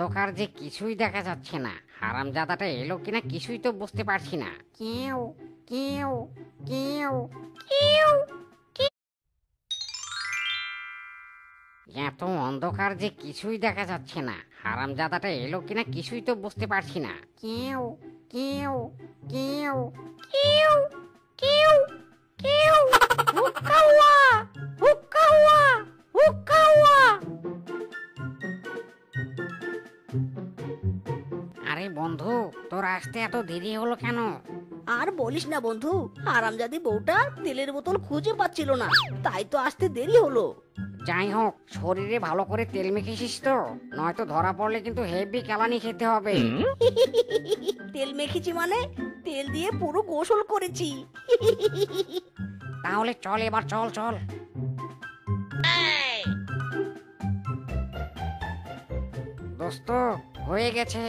অন্ধকার যে কিছুই দেখা যাচ্ছে না, হারামজাদাটা এলো কিনা কিছুই তো বুঝতে পারছি না। কেউ কেউ কেউ কেউ এত অন্ধকার যে কিছুই দেখা যাচ্ছে না, হারামজাদাটা এলো কিনা কিছুই তো বুঝতে পারছি না। কেউ কেউ কেউ কেউ কেউ কেউ হুক্কাওয়া হুক্কাওয়া হুক্কাওয়া। আরে বন্ধু, তোর আসতে এত দেরি হলো কেন? আর বলিস না বন্ধু, হারামজাদি বউটা তেলের বোতল খুঁজে পাচ্ছিল না, তাই তো আসতে দেরি হলো। যাই হোক, শরীরে ভালো করে তেল মেখেছিস তো? নয়তো ধরা পড়লে কিন্তু হেভি কেলানি খেতে হবে। তেল মেখেছি মানে তেল দিয়ে পুরো গোসল করেছি। তাহলে চল, এবার চল চল। দোস্ত, হয়ে গেছে।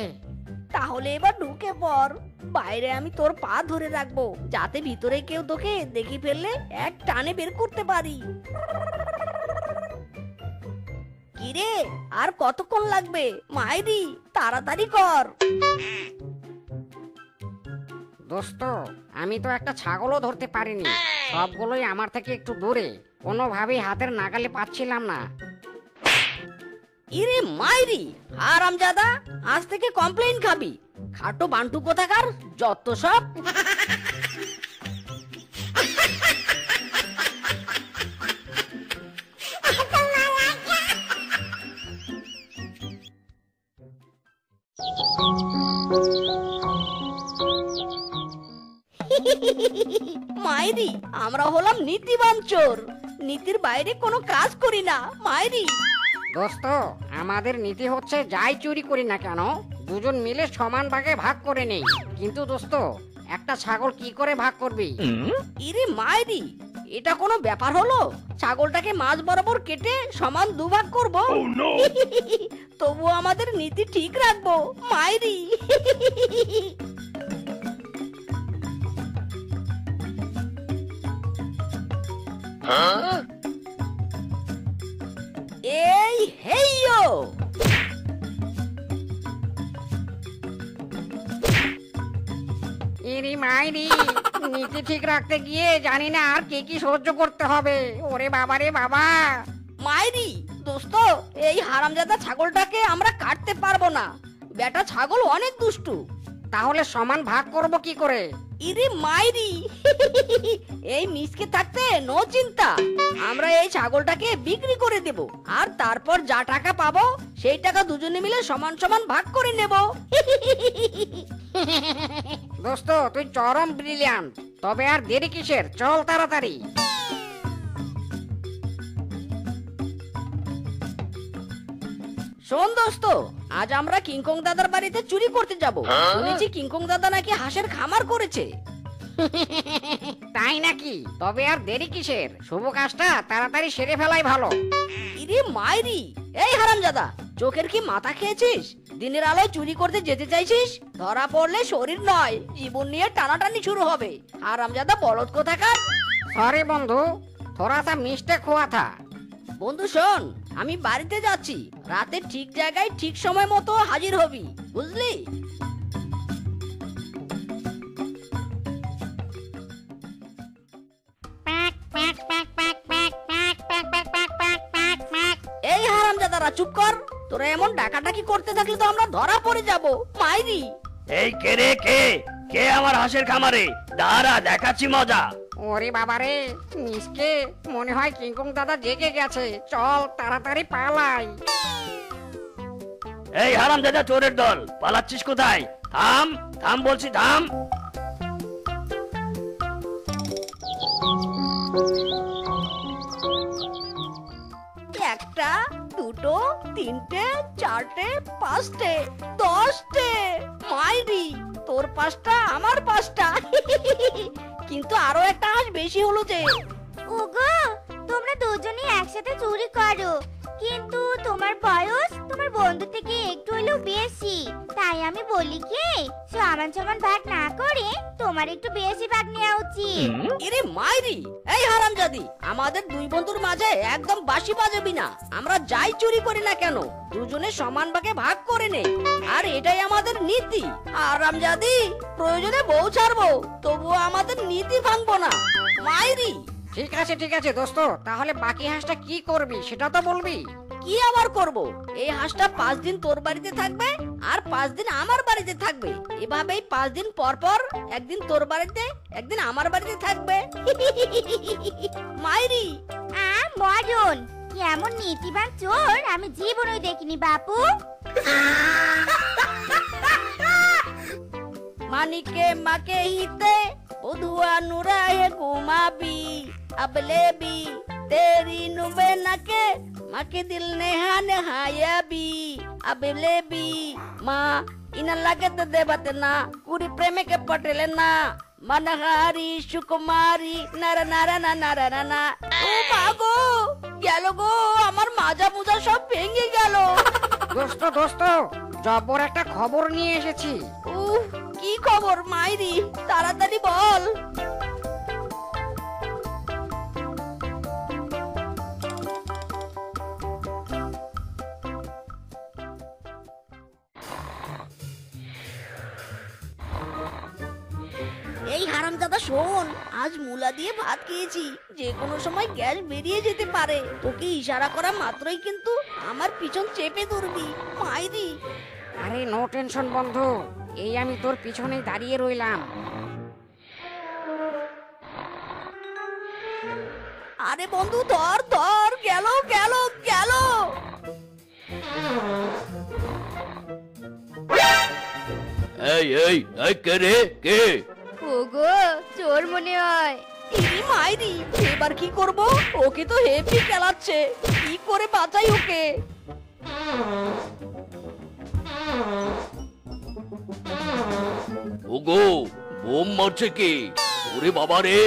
তাহলে এবার ঢুকে পড়। বাইরে আমি তোর পা ধরে রাখবো, যাতে ভিতরে কেউ তোকে দেখে ফেললে এক টানে বের করতে পারি। কিরে, আর কতক্ষণ লাগবে? মাইরি, তাড়াতাড়ি কর। দোস্ত, আমি তো একটা ছাগলও ধরতে পারিনি। সবগুলোই আমার থেকে একটু দূরে, কোনোভাবেই হাতের নাগালে পাচ্ছিলাম না। ইরে মাইরি, হারামজাদা, আজ থেকে কমপ্লেইন খাবি। খাটো বান্টু কোথাকার, যত সব। মাইরি, আমরা হলাম নীতিবান চোর, নীতির বাইরে কোনো কাজ করি না। মাইরি দোস্ত, আমাদের নীতি হচ্ছে যাই চুরি করি না কেন দুজন মিলে সমান ভাগে ভাগ করে নেই। কিন্তু দোস্ত, একটা ছাগল কি করে ভাগ করবি? ইরে মাইরি, এটা কোনো ব্যাপার হলো? ছাগলটাকে মাঝ বরাবর কেটে সমান দুভাগ করব। তবু আমাদের নীতি ঠিক রাখবো। মাইরি এই হেইয়ো, ইরি মাইরি, নীতি ঠিক রাখতে গিয়ে জানি না আর কি কি সহ্য করতে হবে। ওরে বাবা রে বাবা। মাইরি দোস্ত, এই হারামজাদা ছাগলটাকে আমরা কাটতে পারবো না। বেটা ছাগল অনেক দুষ্টু। তাহলে সমান ভাগ করব কি করে? ইরে মাইরি, এই মিসকে থাকতে নো চিন্তা। আমরা এই ছাগলটাকে বিক্রি করে দেব, আর তারপর যা টাকা পাবো সেই টাকা দুজনে মিলে সমান সমান ভাগ করে নেব। দোস্ত, তুই চরম ব্রিলিয়ান্ট। তবে আর দেরি কিসের, চল তাড়াতাড়ি। শোন দোস্ত, আজ আমরা কিংকং দাদার বাড়িতে চুরি করতে যাব। শুনেছি কিংকং দাদা নাকি হাঁসের খামার করেছে। তাই নাকি? তবে আর দেরি কিসের, শুভ কাজটা তাড়াতাড়ি সেরে ফেলাই ভালো। ইরে মাইরি, এই হারামজাদা, চোখের কি মাথা খেয়েছিস? দিনের আলোয় চুরি করতে যেতে চাইছিস? ধরা পড়লে শরীর নয়, জীবন নিয়ে টানাটানি শুরু হবে। হারামজাদা বলদ কোথাকার। সরি বন্ধু, থোড়া সা মিস্টেক হুয়া থা। বন্ধু শোন, আমি বাড়িতে যাচ্ছি। রাতে ঠিক জায়গায় ঠিক সময় মতো হাজির হবি, বুঝলি? এই হারামজাদারা চুপ কর। তোরা এমন ডাকাডাকি করতে থাকলে তো আমরা ধরা পড়ে যাব। মাইরি এই কে রে, কে কে আমার হাঁসের খামারে? দাঁড়া, দেখাচ্ছি মজা। ওরে বাবা রে, মিসকে মনে হয় কিংকং দাদা জেগে গেছে। চল তাড়াতাড়ি পালাই। এই হারামজাদা চোরের দল, পালাচ্ছিস কোথায়? থাম থাম বলছি, থাম। একটা, দুটো, তিনটে, চারটে, পাঁচটে, 10টে। মাইরি, তোর পাঁচটা আমার পাঁচটা। কিন্তু আরো একটা হাঁস বেশি হলো যে। ওগো, তোমরা দুজনেই একসাথে চুরি করো, কিন্তু তোমার বয়স তোমার বন্ধু থেকে একটু হলেও বেশি, তাই আমি বলি কি সমান সমান ভাগ না করে তোমার একটু বেশি ভাগ নেওয়া উচিত। এরে মাইরি, এই হারামজাদি, আমাদের দুই বন্ধুর মাঝে একদম বাঁশি বাজাবি না। আমরা যাই চুরি করি না কেন দুজনে সমান ভাগে ভাগ করে নেই, আর এটাই আমাদের নীতি। হারামজাদি, প্রয়োজনে বউ ছাড়বো, তবুও আমাদের নীতি ভাঙবো না। মাইরি, ঠিক আছে দোস্ত, তাহলে বাকি হাঁসটা কি করবি সেটা তো বলবি। কি আবার করব? এই হাঁসটা 5 দিন তোর বাড়িতে থাকবে আর 5 দিন আমার বাড়িতে থাকবে। এভাবেই 5 দিন পর পর একদিন তোর বাড়িতে একদিন আমার বাড়িতে থাকবে। মাইরি, মরণ, এমন নীতিবান চোর আমি জীবনেও দেখিনি বাপু। মানিকে মাকে হিতে বুধুয়া নুরাহে ঘুমাবি अबलेबी तेरी नुबे नके माके दिल नेहाने हायाबी अबलेबी माँ ina lage te debatena kuri preme ke patele na manahari sukumari nara nara na nara na na ও মাগো গেল গো, আমার মাজা মুজা সব ভেঙে গেল। দোস্ত জব্বর একটা খবর নিয়ে এসেছি। কি খবর মাইরি, তাড়াতাড়ি বল। এই হারামজাদা শোন, আজ মুলা দিয়ে ভাত খেয়েছি, যে কোনো সময় গ্যাস বেরিয়ে যেতে পারে। তোকে ইশারা করা মাত্রই কিন্তু আমার পিছন চেপে ধরবি মাইরি। আরে নো টেনশন বন্ধু, এই আমি তোর পিছনেই দাঁড়িয়ে রইলাম। আরে বন্ধু ধর ধর, গেল গেল গেল। এই কে রে, কে? ওগো, চোর মনে হয়। এই মাইরি, এবার কি করব? ওকে তো হেভি খেলাচ্ছে, কি করে বাঁচাই ওকে? ওগো, বোম মারছে কে? ওরে বাবা রে!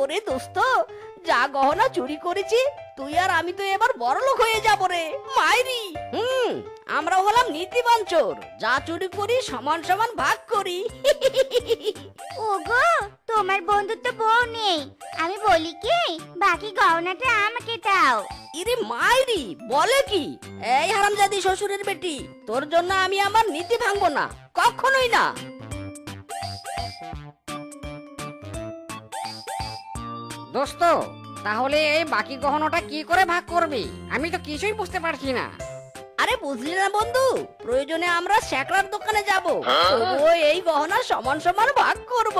ওরে দোস্ত, যা গহনা চুরি করেছি তুই আর আমি তো এবার বড়লোক হয়ে যাবো রে মাইরি। আমরা হলাম নীতিবান চোর, যা চুরি করি সমান সমান ভাগ করি। ওগো, তোমার বন্ধুর তো বউ নেই, আমি বলি কি বাকি গহনাটা আমাকে দাও। ইরে মাইরি, বলে কি? এই হারামজাদি শ্বশুরের বেটি, তোর জন্য আমি আমার নীতি ভাঙবো না, কখনোই না। দোস্ত, তাহলে এই বাকি গহনাটা কি করে ভাগ করবি? আমি তো কিছুই বুঝতে পারছি না। আরে বুঝলি না বন্ধু, প্রয়োজনে আমরা স্যাকরার দোকানে যাব, তবুও এই গহনা সমান সমান ভাগ করব।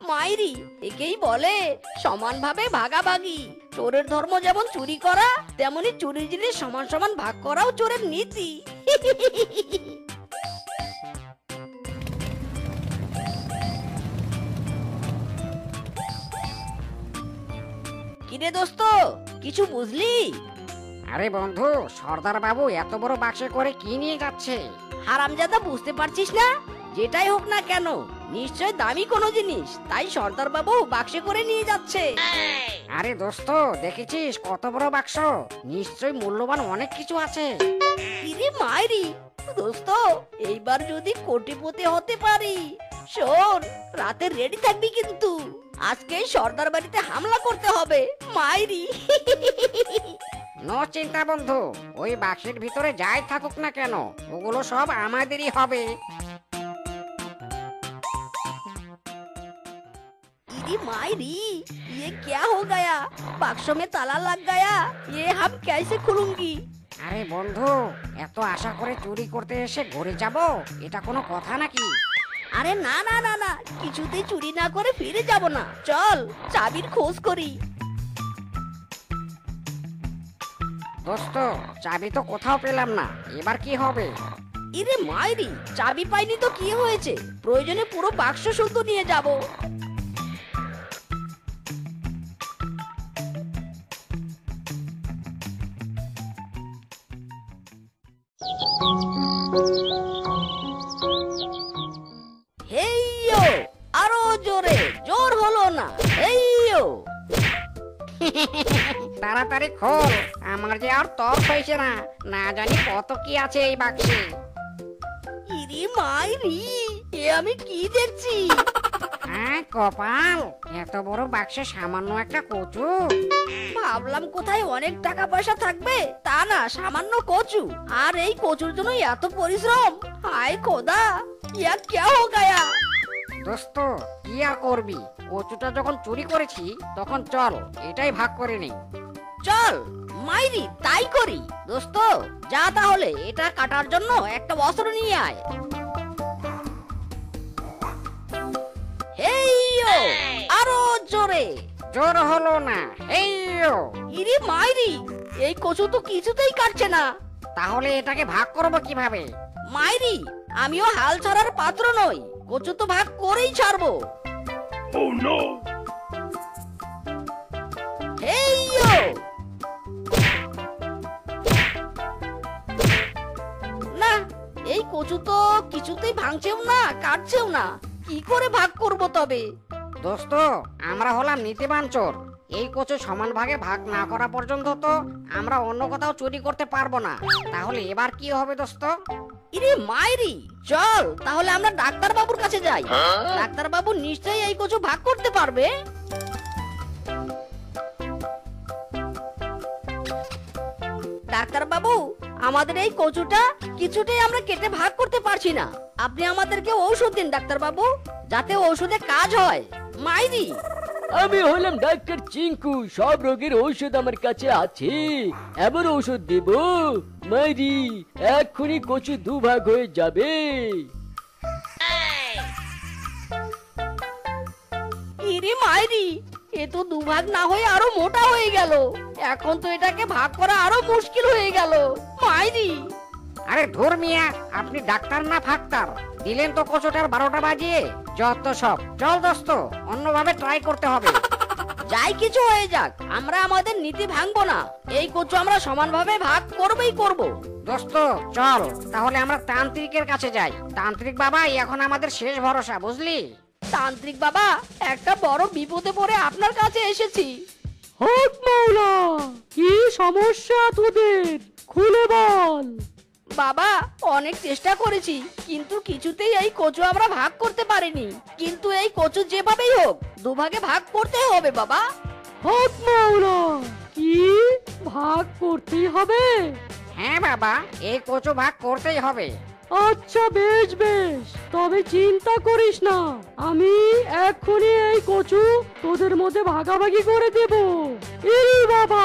মাইরি, একেই বলে সমানভাবে ভাগাভাগি। চোরের ধর্ম যেমন চুরি করা, তেমনি চুরির জিনিস সমান সমান ভাগ করাও চোরের নীতি। কিরে দোস্ত, কিছু বুঝলি? আরে বন্ধু, সর্দার বাবু এত বড় বাক্সে করে কি নিয়ে যাচ্ছে? হারামজাদা, বুঝতে পারছিস না? যেটাই হোক না কেন নিশ্চয় দামি কোনো জিনিস, তাই সর্দার বাবু বাক্সে করে নিয়ে যাচ্ছে। আরে দোস্ত, দেখেছিস কত বড় বাক্স? নিশ্চয় মূল্যবান অনেক কিছু আছে। কিরে মাইরি, দোস্ত, এইবার যদি কোটিপতি হতে পারি, শোন, রাতে রেডি থাকবি কিন্তু। আজকে সর্দার বাড়িতে হামলা করতে হবে মাইরি। নো চিন্তা বন্ধু, ওই বাক্সের ভিতরে যাই থাকুক না কেন ওগুলো সব আমাদেরই হবে। इरी मायरी, ये क्या हो गया? बाक्सों में ताला लग गया, ये हम कैसे खुलूंगी? আরে বন্ধু, এত আশা করে চুরি করতে এসে ঘুরে যাব, এটা কোনো কথা নাকি? আরে না না না না, কিছুতেই চুরি না করে ফিরে যাব না। চল চাবির খোঁজ করি। দোস্ত, চাবি তো কোথাও পেলাম না, এবার কি হবে? ইরে মাইরি, চাবি পাইনি তো কি হয়েছে, প্রয়োজনে পুরো বাক্স শুদ্ধ নিয়ে যাব। হেইয়ো, আরো জোরে, জোর হলো না। হেইয়ো। তাড়াতাড়ি খোল, আমার যে আর তর হয়েছে না, না জানি কত কি আছে এই বাক্সে। ইরি মাইরি, এ আমি কি দেখছি? হ্যাঁ কপাল, এত বড় বাক্সে সামান্য একটা কচু। ভাবলাম কোথায় অনেক টাকা পয়সা থাকবে, তা না, সামান্য কচু। আর এই কচুর জন্য এত পরিশ্রম। হায় খোদা, ইয়া ক্যা হো গায়া। দোস্ত কি আর করবি, কচুটা যখন চুরি করেছি তখন চল এটাই ভাগ করে নেই। চল মাইরি, তাই করি। দোস্ত যা তাহলে এটা কাটার জন্য একটা অস্ত্র নিয়ে আয়। হেইয়ো, আরো জোরে। জোর হলো না। হেইয়ো। ইরি মাইরি, এই কচু তো কিছুতেই কাটছে না। তাহলে এটাকে ভাগ করবো কিভাবে? মাইরি, আমিও হাল ছাড়ার পাত্র নই, কচু তো ভাগ করেই ছাড়বো। Oh no! হেইয়ো। না, এই কচু তো কিছুতেই ভাঙছেও না, কাটছেও না। কি করে ভাগ করব তবে? দোস্ত আমরা হলাম নীতিবান চোর, এই কচু সমান ভাগে ভাগ না করা পর্যন্ত তো আমরা অন্য কোথাও চুরি করতে পারবো না। তাহলে এবার কি হবে দোস্ত? ইরে মাইরি, চল তাহলে আমরা ডাক্তার বাবুর কাছে যাই। ডাক্তার বাবু নিশ্চয়ই এই কচু ভাগ করতে পারবে। ডাক্তার বাবু, আমাদের এই কচুটা কিছুতেই আমরা কেটে ভাগ করতে পারছি না। আপনি আমাদেরকে ঔষধ দিন ডাক্তার বাবু, যাতে ঔষধে কাজ হয়। মাইরি, আমি হলাম ডাক্তার চিঙ্কু, সব রোগের ঔষধ আমার কাছে আছে। এমন ঔষধ দেব মাইরি, এক্ষুনি কচু দুভাগ হয়ে যাবে। ইরে মাইরি, এ তো দুভাগ না হয়ে আরো মোটা হয়ে গেল। এখন তো এটাকে ভাগ করা আরো মুশকিল হয়ে গেল। মাইরি, আরে ধুর মিয়া, আপনি ডাক্তার না ফাক্তার, দিলেন তো কচুটার 12টা বাজিয়ে। যত সব, চল দোস্ত অন্যভাবে ট্রাই করতে হবে। যাই কিছু হয়ে যাক, আমরা আমাদের নীতি ভাঙবো না। এই কচু আমরা সমানভাবে ভাগ করবই করব। দোস্ত চল তাহলে আমরা তান্ত্রিকের কাছে যাই। তান্ত্রিক বাবাই এখন আমাদের শেষ ভরসা, বুঝলি? তান্ত্রিক বাবা, একটা বড় বিপদে পড়ে আপনার কাছে এসেছি। হক মাওলা, কি সমস্যা তোদের, খুলে বল। বাবা, অনেক চেষ্টা করেছি, কিন্তু কিছুতেই এই কচু আমরা ভাগ করতে পারিনি। কিন্তু এই কচু যেভাবেই হোক দুভাগে ভাগ করতে হবে বাবা। হক মাওলা, কি ভাগ করতেই হবে? হ্যাঁ বাবা, এই কচু ভাগ করতেই হবে। আচ্ছা বেশ বেশ, তবে চিন্তা করিস না, আমি এক্ষুনি এই কচু তোদের মধ্যে ভাগাভাগি করে দেব। ইরি বাবা,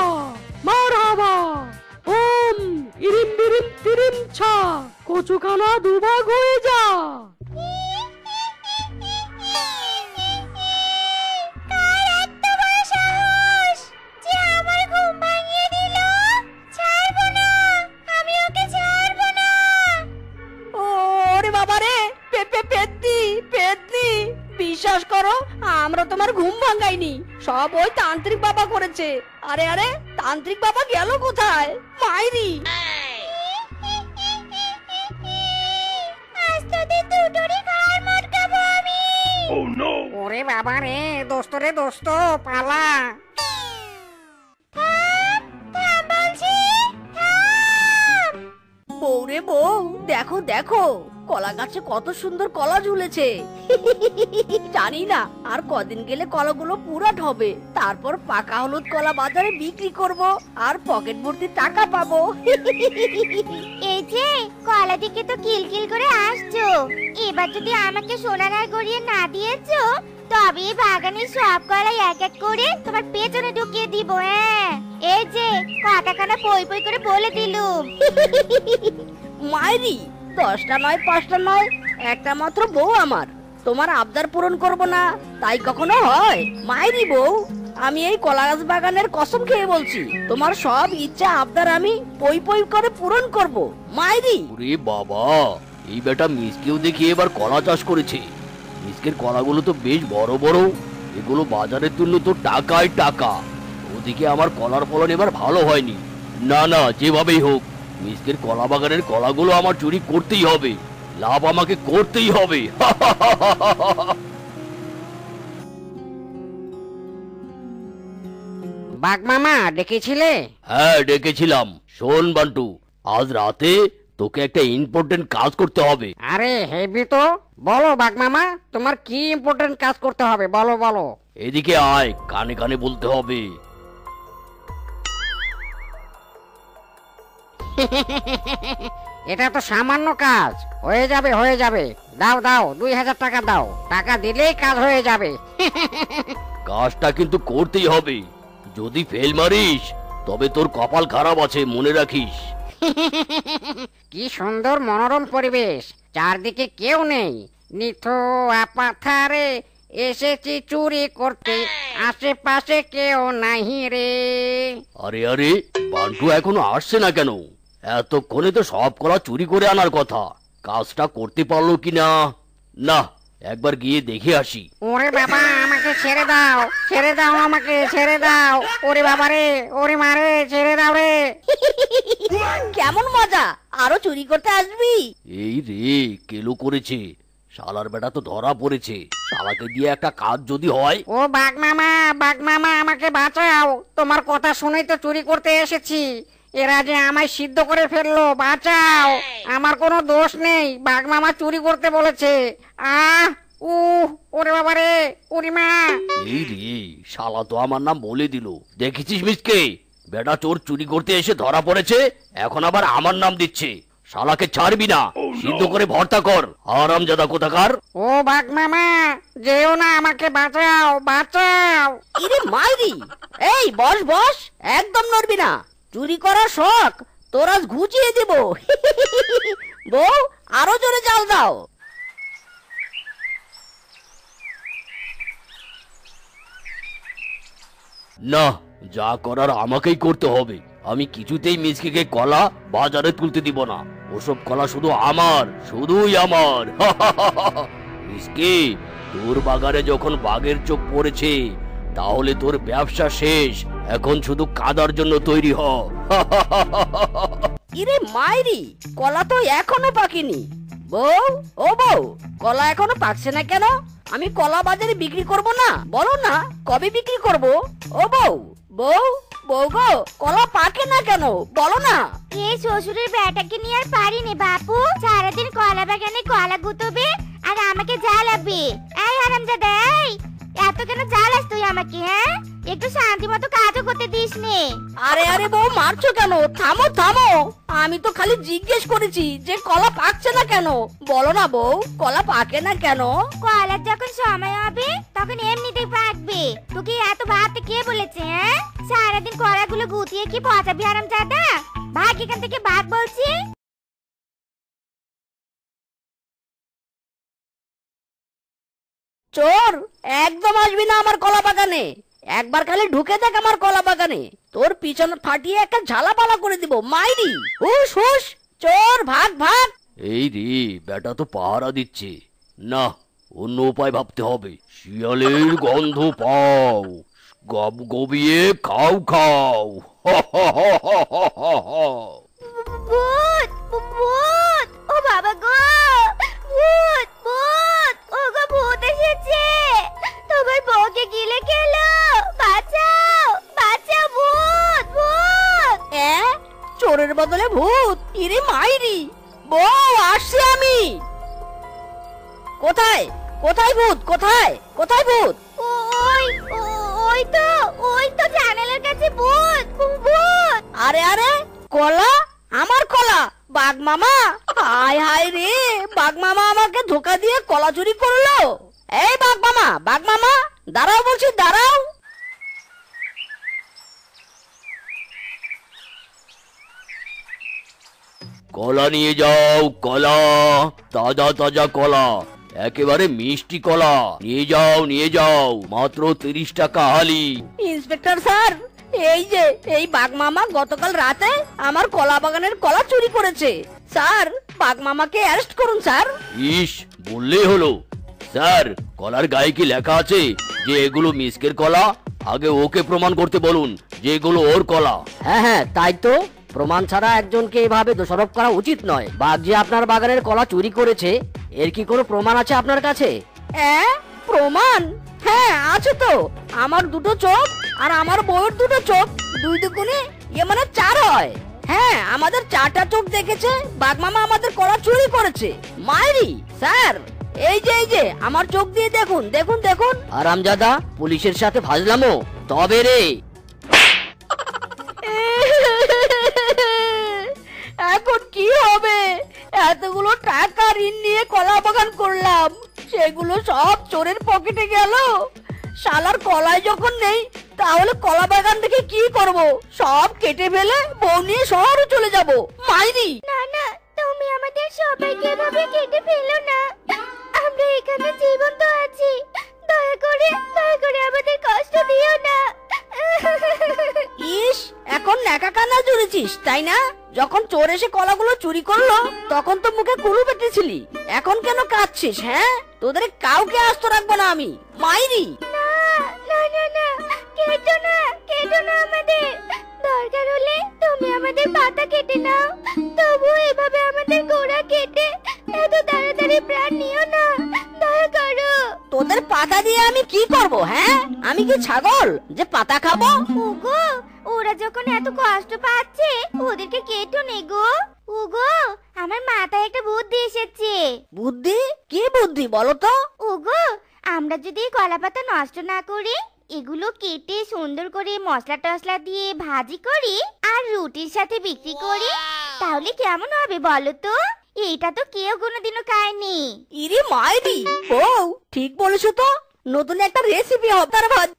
মারহাবা, ওম ইরিম বিরিম তিরিম ছা, কচুখানা দুভাগ হয়ে যা। কার এত বড় সাহস যে আমার ঘুম ভাঙিয়ে দিল? ছাড়বো না, আমি ওকে ছাড়বো না। ওরে বাবা রে, পেতনি পেতনি, বিশ্বাস করো আমরা তোমার ঘুম ভাঙাইনি, সব ওই তান্ত্রিক বাবা করেছে। আরে আরে, তান্ত্রিক বাবা গেল কোথায়? মাইরি, আজ তোদের দুটোরই ঘাড় মটকাবো আমি। Oh no! ওরে বাবা রে, দোস্ত রে দোস্ত, পালা। থাম, থাম বলছি, থাম। বউ রে বউ, দেখো দেখো, কলা গাছে কত সুন্দর কলা ঝুলেছে। জানি না আর কদিন গেলে কলাগুলো পুরাট হবে, তারপর পাকা হলুদ কলা বাজারে বিক্রি করব আর পকেট ভর্তি টাকা পাবো। এই যে কলা দিকে তো কিলকিল করে আসছো, এবার যদি আমাকে সোনার আর গড়িয়ে না দিয়েছো তবে এই বাগানের সব কলাই এক এক করে তোমার পেছনে ঢুকিয়ে দিব। হ্যাঁ, এই যে কাটাকানা পই পই করে বলে দিলুম। মাইরি, 10টা নয় 5টা নয়, একটা মাত্র বউ আমার, তোমার আবদার পূরণ করব না তাই কখনো হয়? মাইরি বউ, আমি এই কলা গাছ বাগানের কসম খেয়ে বলছি, তোমার সব ইচ্ছা আবদার আমি পই পই করে পূরণ করব। মাইরি, ওরে বাবা, এই বেটা মিসকেও দেখি এবার কলা চাষ করেছে। মিসকের কলাগুলো তো বেশ বড় বড়, এগুলো বাজারে তুললে তো টাকায় টাকা। ওদিকে আমার কলার ফলন এবার ভালো হয়নি। না না, যেভাবেই হোক মিসকের কলা বাগানের কলাগুলো আমার চুরি করতেই হবে, লাভ আমাকে করতেই হবে। বাঘ মামা ডেকেছিলে? হ্যাঁ ডেকেছিলাম। শোন বান্টু, আজ রাতে তোকে একটা ইম্পর্টেন্ট কাজ করতে হবে। আরে হেভি তো, বলো বাঘ মামা, তোমার কি ইম্পর্টেন্ট কাজ করতে হবে, বলো বলো। এদিকে আয়, কানে কানে বলতে হবে। এটা তো সামান্য কাজ, হয়ে যাবে হয়ে যাবে। দাও দাও 2000 টাকা দাও, টাকা দিলেই কাজ হয়ে যাবে। কাজটা কিন্তু করতেই হবে। যদি ফেল মারিস তবে তোর কপাল খারাপ আছে, মনে রাখিস। কি সুন্দর মনোরম পরিবেশ, চারদিকে কেউ নেই, নিথো আপাথারে এসেছি চুরি করতে, আশেপাশে কেউ নাহি রে। আরে আরে, বান্টু এখনো আসছে না কেন? এতক্ষণে তো সব কলা চুরি করে আনার কথা। কাজটা করতে পারলো কিনা, না একবার গিয়ে দেখে আসি। ওরে বাবা, আমাকে ছেড়ে দাও, ছেড়ে দাও, আমাকে ছেড়ে দাও। ওরে বাবা রে, ওরে মারে, ছেড়ে দাও রে। কেমন মজা, আরো চুরি করতে আসবি? এই রে, কেলো করেছে, শালার বেটা তো ধরা পড়েছে। শালাকে দিয়ে একটা কাজ যদি হয়। ও বাঘ মামা, বাঘ মামা আমাকে বাঁচাও, তোমার কথা শুনেই তো চুরি করতে এসেছি। এরা যে আমায় সিদ্ধ করে ফেললো, বাঁচাও, আমার কোনো দোষ নেই, বাঘ মামা চুরি করতে বলেছে। আহ ওরে বাবা রে, ওরে মা। এই রে, শালা তো আমার নাম বলে দিল। দেখেছিস মিসকে, বেটা চোর চুরি করতে এসে ধরা পড়েছে, এখন আবার আমার নাম দিচ্ছে। শালাকে ছাড়বি না, সিদ্ধ করে ভর্তা কর, হারামজাদা কোথাকার। ও বাঘ মামা, যেও না, আমাকে বাঁচাও, বাঁচাও। ইরে মাইরি, এই বস বস, একদম নড়বি না। চুরি করার শখ তোর আজ ঘুচিয়ে দিব। বউ, আরো জোরে জাল দাও। না, যা করার আমাকেই করতে হবে। আমি কিছুতেই মিসকে কলা বাজারে তুলতে দিব না। ওসব কলা শুধু আমার, শুধুই আমার। মিসকে, তোর বাগানে যখন বাঘের চোখ পড়েছে, তাহলে তোর ব্যবসা শেষ। এখন শুধু কাদার জন্য তৈরি হ। ইরে মাইরি, কলা তো এখনো পাকেনি। বউ, ও বউ, কলা এখনো পাকছে না কেন? আমি কলা বাজারে বিক্রি করব না, বলো না কবে বিক্রি করব? ও বউ, বউ, বউ গো, কলা পাকে না কেন, বলো না। এই শ্বশুরের বেটাকে নিয়ে আর পারিনি বাপু, সারাদিন কলা বাগানে কলা গুতবে আর আমাকে জ্বালাবে। এই হারামজাদা, এই এত কেন জ্বালাস তুই আমাকে? হ্যাঁ, একটু শান্তি মতো কাজও করতে দিস নে। আরে আরে বউ, মারছো কেন? থামো থামো, আমি তো খালি জিজ্ঞেস করেছি যে কলা পাকছে না কেন। বলো না বউ, কলা পাকে না কেন? কলার যখন সময় হবে তখন এমনিতেই পাকবে। তোকে এত ভাবতে কে বলেছে? হ্যাঁ, সারাদিন কলাগুলো গুতিয়ে কি পচাবি হারামজাদা? ভাগ এখান থেকে, ভাগ বলছি। চোর, একদম আসবি না আমার কলা বাগানে। একবার খালি ঢুকে দেখ আমার কলা বাগানে, তোর পিছনে ফাটিয়ে একটা ঝালাপালা করে দিব মাইরি। হুশ হুশ, চোর, ভাগ ভাগ। এই রে, বেটা তো পাহারা দিচ্ছে। না, অন্য উপায় ভাবতে হবে। শিয়ালের গন্ধ পাও, গব গবিয়ে খাও খাও। ভূত, ভূত, ও বাবা গো, ভূত, ভূত, ও গো ভূত এসেছে, তোমার বউকে গিলে খেলো, বাঁচাও, বাঁচাও, ভূত, ভূত। চোরের বদলে ভূত? ইরে মাইরি, বউ আসছি আমি। কোথায় কোথায় ভূত, কোথায় কোথায় ভূত? ওই ওই তো, ওই তো জানালার কাছে ভূত, ভূত। আরে আরে, কলা, আমার কলা, বাঘ মামা, হায় হায় রে, বাঘ মামা আমাকে ধোকা দিয়ে কলা চুরি করলো। এই বাঘ মামা, বাঘ মামা, দাঁড়াও বলছি, দাঁড়াও। কলা নিয়ে যাও, কলা, তাজা তাজা কলা, একেবারে মিষ্টি কলা। নিয়ে যাও নিয়ে যাও, মাত্র 30 টাকা হালি। ইন্সপেক্টর স্যার, এই যে এই বাঘ মামা গতকাল রাতে আমার কলা বাগানের কলা চুরি করেছে। স্যার, বাঘ মামাকে অ্যারেস্ট করুন স্যার। ইস, বললেই হলো। স্যার, কলার গায়ে কি লেখা আছে যে এগুলো মিসকের কলা? আগে ওকে প্রমাণ করতে বলুন যে এগুলো ওর কলা। হ্যাঁ হ্যাঁ, তাই তো। প্রমাণ ছাড়া একজনকে এভাবে দোষারোপ করা উচিত নয়। বাঘ যে আপনার বাগানের কলা চুরি করেছে, এর কি কোনো প্রমাণ আছে আপনার কাছে? প্রমাণ? হ্যাঁ আছে তো। আমার দুটো চোখ আর আমার বউয়ের দুটো চোখ, দুই দুগুণে মানে 4 হয়। হ্যাঁ, আমাদের 4টা চোখ দেখেছে বাঘমামা আমাদের কলা চুরি করেছে। মাইরি স্যার, এই যে আমার চোখ দিয়ে দেখুন দেখুন দেখুন। হারামজাদা, পুলিশের সাথে ফাজলামো? তবে রে। এখন কি হবে? এতগুলো টাকা ঋণ নিয়ে কলা বাগান করলাম, সেগুলো সব চোরের পকেটে গেল। শালার কলায় যখন নেই, তাহলে কলা বাগান থেকে কি করব? সব কেটে ফেলে বউ নিয়ে শহরে চলে যাব। মাইরি! না না, তুমি আমাদের সবাইকে এভাবে কেটে ফেলো না। আমরা এখানে জীবন্ত আছি। দয়া করে আমাদের কষ্ট দিও না। ইস, এখন ন্যাকা কান্না জুড়েছিস তাই না? যখন চোর এসে কলাগুলো চুরি করলো তখন তো মুখে কুলু পেটেছিলি, এখন কেন কাঁদছিস? হ্যাঁ, তোদের কাউকে আস্ত রাখবো না আমি। মাইরি! না না না না, কেটো না আমাদের। দরকার হলে তুমি আমাদের পাতা কেটে নাও, তবু এভাবে আমাদের গোড়া কেটে এত তাড়াতাড়ি প্রাণ নিও না। দয়া করো। তোদের পাতা দিয়ে আমি কি করব? হ্যাঁ, আমি কি ছাগল যে পাতা খাবো? ওগো, ওরা যখন এত কষ্ট পাচ্ছে ওদেরকে কেটো নে গো। ওগো, আমার মাথায় একটা বুদ্ধি এসেছে। বুদ্ধি? কি বুদ্ধি বলো তো? ওগো, আমরা যদি কলা পাতা নষ্ট না করি, এগুলো কেটে সুন্দর করে মশলা টসলা দিয়ে ভাজি করি আর রুটির সাথে বিক্রি করি, তাহলে কেমন হবে বলো তো? এইটা তো কেউ কোনোদিনও খায়নি। ইরে মাইরি! বউ ঠিক বলেছো তো, নতুন একটা রেসিপি হবে তার ভাত।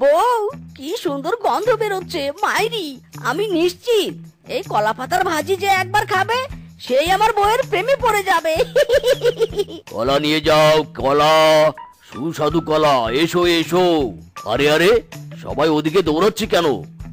বউ, কি সুন্দর গন্ধ বেরোচ্ছে। মাইরি, আমি নিশ্চিত এই কলা পাতার ভাজি যে একবার খাবে, সেই আমার বউয়ের প্রেমে পড়ে যাবে। কলা নিয়ে যাও, কলা, সুস্বাদু কলা, এসো এসো। আরে আরে, সবাই ওদিকে দৌড়াচ্ছে কেন?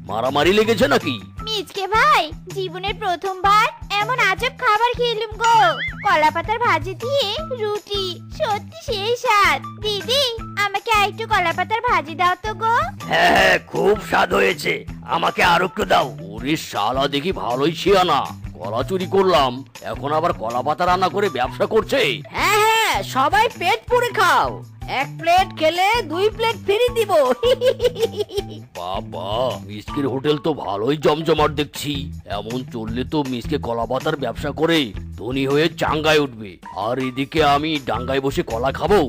মারামারি লেগেছে নাকি? মিচকে ভাই, জীবনের প্রথমবার এমন আজব খাবার খেলাম গো। কলা পাতার ভাজি দিয়ে রুটি, সত্যি সেই স্বাদ। দিদি, আমাকে আরেকটু কলা পাতার ভাজি দাও তো গো। হ্যাঁ, খুব স্বাদ হয়েছে, আমাকে আরো একটু দাও। ওরে শালা, দেখি ভালোই শিয়ানা। কলা চুরি করলাম, এখন আবার কলা পাতা রান্না করে ব্যবসা করছে। হ্যাঁ, সবাই পেট পুরে খাও। 1 প্লেট খেলে 2 প্লেট ফ্রি দিব। বাবা, মিসকের হোটেল তো ভালোই জমজমাট দেখছি। এমন চললে তো মিসকে কলা পাতার ব্যবসা করে ধনী হয়ে চাঙ্গায় উঠবে, আর এদিকে আমি ডাঙ্গায় বসে কলা খাবো।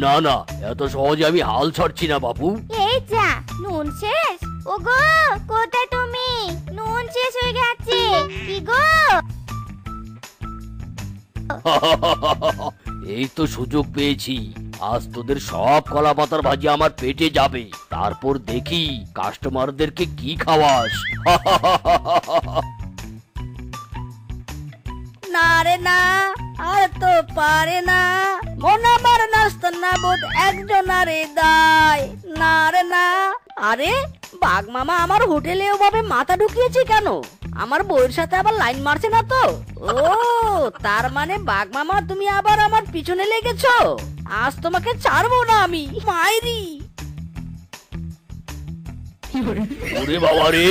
না না, এত সহজে আমি হাল ছাড়ছি না বাপু। এই যা, নুন শেষ। ওগো, কোথায় তুমি? নুন শেষ হয়ে গেছে। কি গো? এই তো সুযোগ পেয়েছি, আজ তোদের সব কলা পাতার ভাজি আমার পেটে যাবে, তারপর দেখি কাস্টমারদেরকে কি খাওয়াস। না রে না, আর তো পারে না, মন আমার নাস্তা না বোধ একজন আরে দায়। না রে না। আরে, বাঘ মামা আমার হোটেলে ওভাবে মাথা ঢুকিয়েছে কেন? আমার বউয়ের সাথে আবার লাইন মারছে না তো? ও, তার মানে বাঘ মামা তুমি আবার আমার পিছনে লেগেছো? আজ তোমাকে ছাড়বো না আমি। মাইরি! ওরে বাবা রে,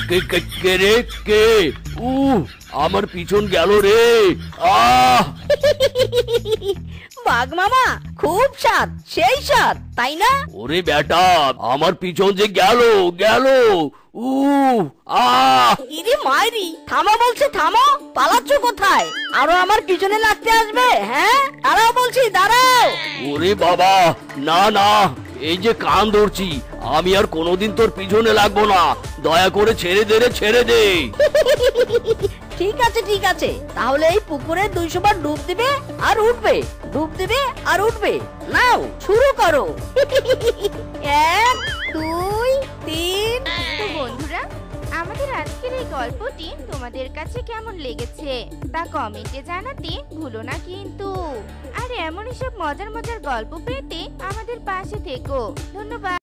কে কে কে রে কে? আমার পিছন গেল রে। বাঘ মামা, খুব স্বাদ, সেই স্বাদ তাই না? ওরে বেটা, আমার পিছন যে গেল গেল। ইরে মাইরি, থামো বলছি, থামো। পালাচ্ছ কোথায়? আরো আমার পিছনে লাগতে আসবে? হ্যাঁ, দাঁড়াও বলছি, দাঁড়াও। ওরে বাবা, না না, এই যে কান ধরছি, আমি আর কোনোদিন তোর পিছনে লাগবো না। দয়া করে ছেড়ে দে রে, ছেড়ে দে। ঠিক আছে, তাহলে এই পুকুরে 200 বার ডুব দিবে আর উঠবে, ডুব দিবে আর উঠবে। নাও, শুরু করো। 1 2 3। তো বন্ধুরা, আমাদের আজকের এই গল্পটি তোমাদের কাছে কেমন লেগেছে তা কমেন্টে জানাতে ভুলো না কিন্তু। আর এমনই সব মজার মজার গল্প পেতে আমাদের পাশে থেকো। ধন্যবাদ।